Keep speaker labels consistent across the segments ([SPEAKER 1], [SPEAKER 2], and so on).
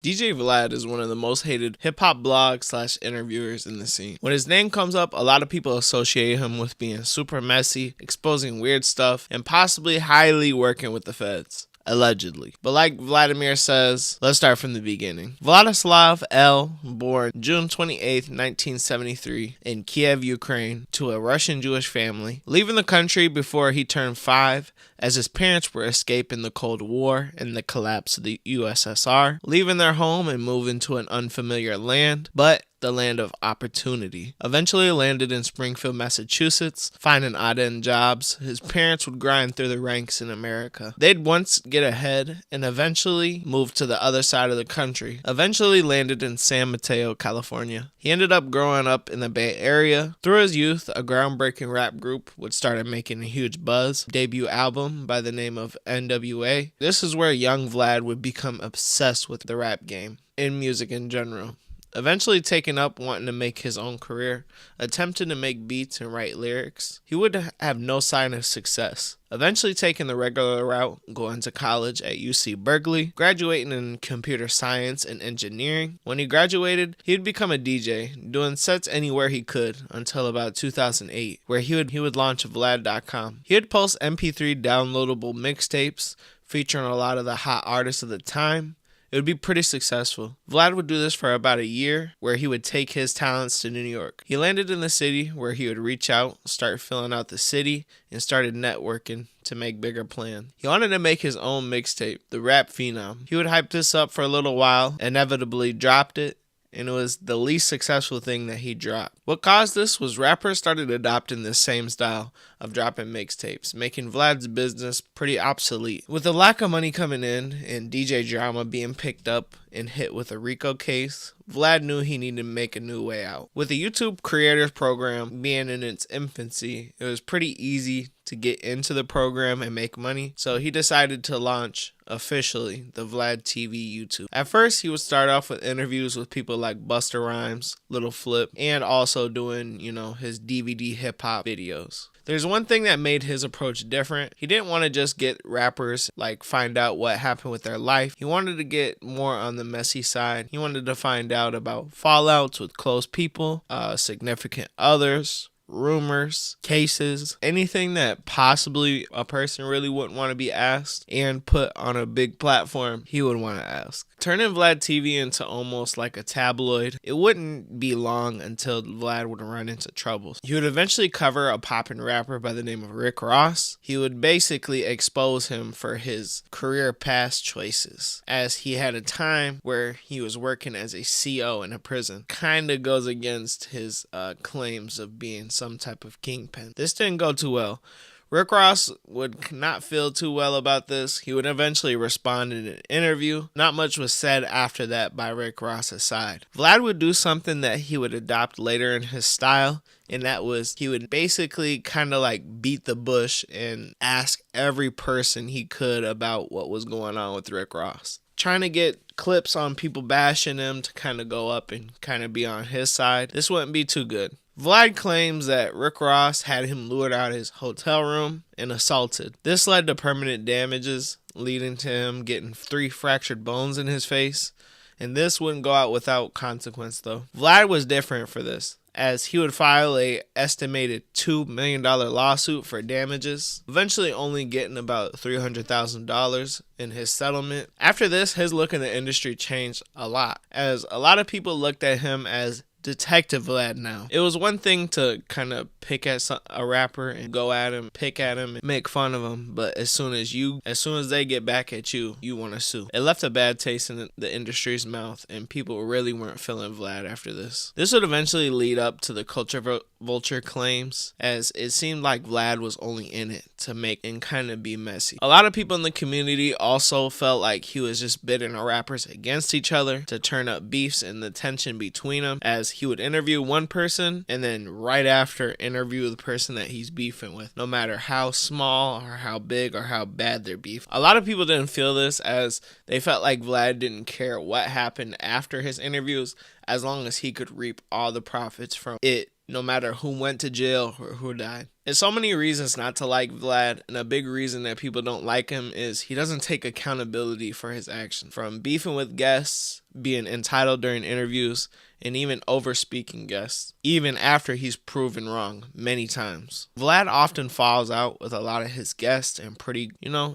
[SPEAKER 1] DJ Vlad is one of the most hated hip-hop blog/interviewers in the scene. When his name comes up, a lot of people associate him with being super messy, exposing weird stuff, and possibly highly working with the feds. Allegedly. But like Vladimir says, let's start from the beginning. Vladislav L. born June 28, 1973 in Kiev, Ukraine, to a Russian Jewish family, leaving the country before he turned 5 as his parents were escaping the Cold War and the collapse of the USSR, leaving their home and moving to an unfamiliar land, but the land of opportunity. Eventually landed in Springfield, Massachusetts, finding odd-end jobs. His parents would grind through the ranks in America. They'd once get ahead and eventually moved to the other side of the country. Eventually landed in San Mateo, California. He ended up growing up in the Bay Area. Through his youth, a groundbreaking rap group would start making a huge buzz. Debut album by the name of NWA. This is where young Vlad would become obsessed with the rap game and music in general. Eventually taking up wanting to make his own career, attempting to make beats and write lyrics, he would have no sign of success. Eventually taking the regular route, going to college at UC Berkeley, graduating in computer science and engineering. When he graduated, he'd become a DJ, doing sets anywhere he could until about 2008, where he would launch Vlad.com. He would post MP3 downloadable mixtapes featuring a lot of the hot artists of the time. It would be pretty successful. Vlad would do this for about a year, where he would take his talents to New York. He landed in the city, where he would reach out, start filling out the city, and started networking to make bigger plans. He wanted to make his own mixtape, The Rap Phenom. He would hype this up for a little while, inevitably dropped it, and it was the least successful thing that he dropped. What caused this was rappers started adopting this same style of dropping mixtapes, making Vlad's business pretty obsolete. With the lack of money coming in and DJ drama being picked up and hit with a RICO case, Vlad knew he needed to make a new way out. With the YouTube Creators Program being in its infancy, it was pretty easy to get into the program and make money, so he decided to launch officially the Vlad TV YouTube. At first, he would start off with interviews with people like Busta Rhymes, Little Flip, and also doing, his DVD hip-hop videos. There's one thing that made his approach different. He didn't want to just get rappers, find out what happened with their life. He wanted to get more on the messy side. He wanted to find out about fallouts with close people, significant others, rumors, cases, anything that possibly a person really wouldn't want to be asked and put on a big platform, he would want to ask. Turning Vlad TV into almost like a tabloid, it wouldn't be long until Vlad would run into troubles. He would eventually cover a poppin' rapper by the name of Rick Ross. He would basically expose him for his career past choices, as he had a time where he was working as a CO in a prison. Kinda goes against his claims of being some type of kingpin. This didn't go too well. Rick Ross would not feel too well about this. He would eventually respond in an interview. Not much was said after that by Rick Ross's side. Vlad would do something that he would adopt later in his style, and that was he would basically kind of beat the bush and ask every person he could about what was going on with Rick Ross, trying to get clips on people bashing him to kind of go up and kind of be on his side. This wouldn't be too good. Vlad claims that Rick Ross had him lured out of his hotel room and assaulted. This led to permanent damages, leading to him getting 3 fractured bones in his face. And this wouldn't go out without consequence, though. Vlad was different for this, as he would file a estimated $2 million lawsuit for damages, eventually only getting about $300,000 in his settlement. After this, his look in the industry changed a lot, as a lot of people looked at him as Detective Vlad now. It was one thing to kind of pick at a rapper and go at him, pick at him, and make fun of him, but as soon as they get back at you, you want to sue. It left a bad taste in the industry's mouth, and people really weren't feeling Vlad after this. This would eventually lead up to the culture vulture claims, as it seemed like Vlad was only in it to make and kind of be messy. A lot of people in the community also felt like he was just bidding rappers against each other to turn up beefs and the tension between them, as he would interview one person and then right after interview the person that he's beefing with, no matter how small or how big or how bad their beef. A lot of people didn't feel this, as they felt like Vlad didn't care what happened after his interviews, as long as he could reap all the profits from it no matter who went to jail or who died. There's so many reasons not to like Vlad, and a big reason that people don't like him is he doesn't take accountability for his actions. From beefing with guests, being entitled during interviews, and even over-speaking guests, even after he's proven wrong many times. Vlad often falls out with a lot of his guests, and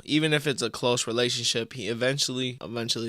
[SPEAKER 1] even if it's a close relationship, he eventually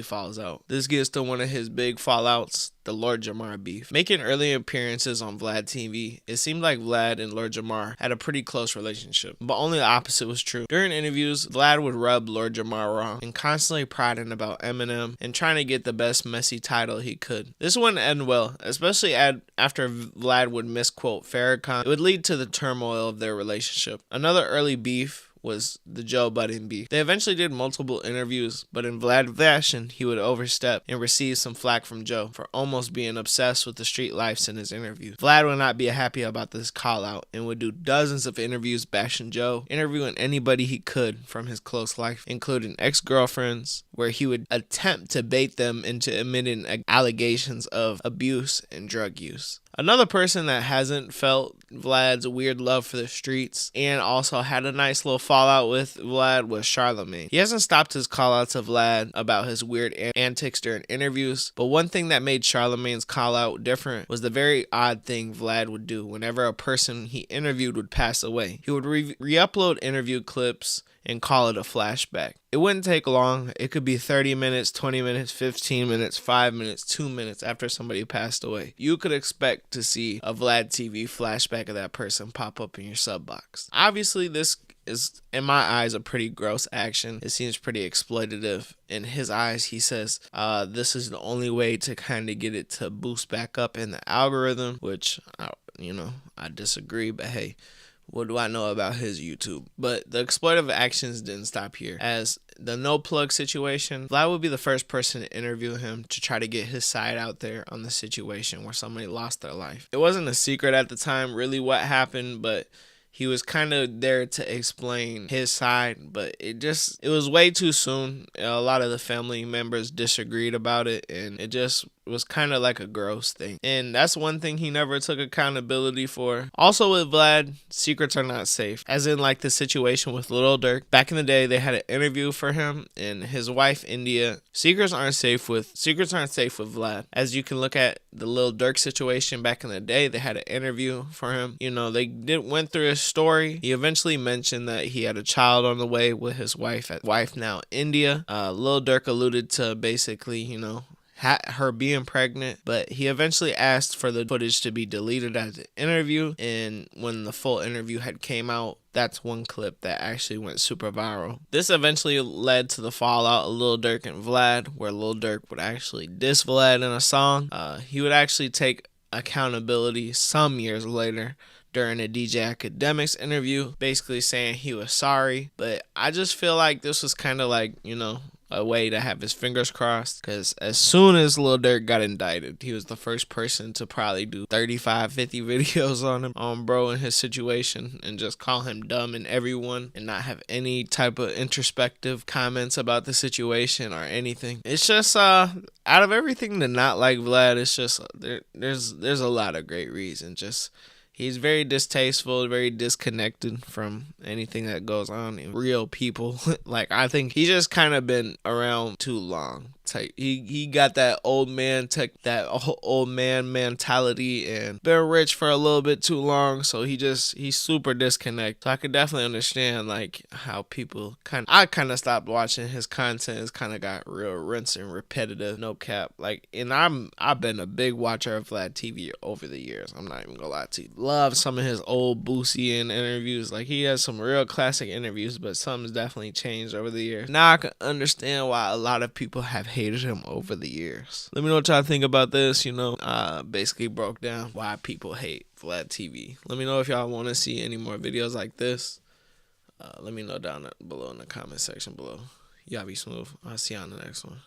[SPEAKER 1] falls out. This gets to one of his big fallouts, the Lord Jamar beef. Making early appearances on Vlad TV, it seemed like Vlad and Lord Jamar had a pretty close relationship, but only the opposite was true. During interviews, Vlad would rub Lord Jamar wrong and constantly prodding about Eminem and trying to get the best messy title he could. This wouldn't end well, especially after Vlad would misquote Farrakhan. It would lead to the turmoil of their relationship. Another early beef was the Joe Budden beef. They eventually did multiple interviews, but in Vlad fashion, he would overstep and receive some flack from Joe for almost being obsessed with the street lives in his interviews. Vlad would not be happy about this call out and would do dozens of interviews bashing Joe, interviewing anybody he could from his close life, including ex-girlfriends, where he would attempt to bait them into admitting allegations of abuse and drug use. Another person that hasn't felt Vlad's weird love for the streets and also had a nice little fallout with Vlad was Charlamagne. He hasn't stopped his call out to Vlad about his weird antics during interviews, but one thing that made Charlamagne's call out different was the very odd thing Vlad would do whenever a person he interviewed would pass away. He would re-upload interview clips and call it a flashback. It wouldn't take long. It could be 30 minutes, 20 minutes, 15 minutes, 5 minutes, 2 minutes after somebody passed away. You could expect to see a Vlad TV flashback of that person pop up in your sub box. Obviously, this is, in my eyes, a pretty gross action. It seems pretty exploitative. In his eyes, he says this is the only way to kind of get it to boost back up in the algorithm, which, I disagree, but hey, what do I know about his YouTube? But the exploitative actions didn't stop here. As the no plug situation, Vlad would be the first person to interview him to try to get his side out there on the situation where somebody lost their life. It wasn't a secret at the time really what happened, but he was kind of there to explain his side, but it was way too soon. A lot of the family members disagreed about it, and it just was kind of like a gross thing. And that's one thing he never took accountability for. Also with Vlad, secrets are not safe. As in like the situation with Lil Durk. Back in the day, they had an interview for him and his wife, India. Secrets aren't safe with Vlad. As you can look at the Lil Durk situation back in the day, they had an interview for him. They went through his story. He eventually mentioned that he had a child on the way with his wife now India. Lil Durk alluded to basically, her being pregnant, but he eventually asked for the footage to be deleted as an interview, and when the full interview had came out, that's one clip that actually went super viral. This eventually led to the fallout of Lil Durk and Vlad, where Lil Durk would actually diss Vlad in a song. He would actually take accountability some years later during a DJ Academics interview, basically saying he was sorry, but I just feel like this was kind of like, a way to have his fingers crossed, because as soon as Lil Durk got indicted, he was the first person to probably do 35, 50 videos on him, bro, in his situation, and just call him dumb and everyone, and not have any type of introspective comments about the situation or anything. It's just, out of everything to not like Vlad, it's just, there's a lot of great reasons. Just, he's very distasteful, very disconnected from anything that goes on in real people. Like, I think he's just kind of been around too long. He got that old man mentality and been rich for a little bit too long, so he's super disconnected. So I could definitely understand like how people I kind of stopped watching his content. It's kind of got real rinse and repetitive, no cap. Like, and I've been a big watcher of Vlad TV over the years. I'm not even gonna lie to you. Love some of his old Boosie and interviews. Like, he has some real classic interviews, but something's definitely changed over the years. Now I can understand why a lot of people have hated him over the years. Let me know what y'all think about this. Basically broke down why people hate Vlad TV. Let me know if y'all want to see any more videos like this. Let me know down below in the comment section below. Y'all be smooth. I'll see y'all in the next one.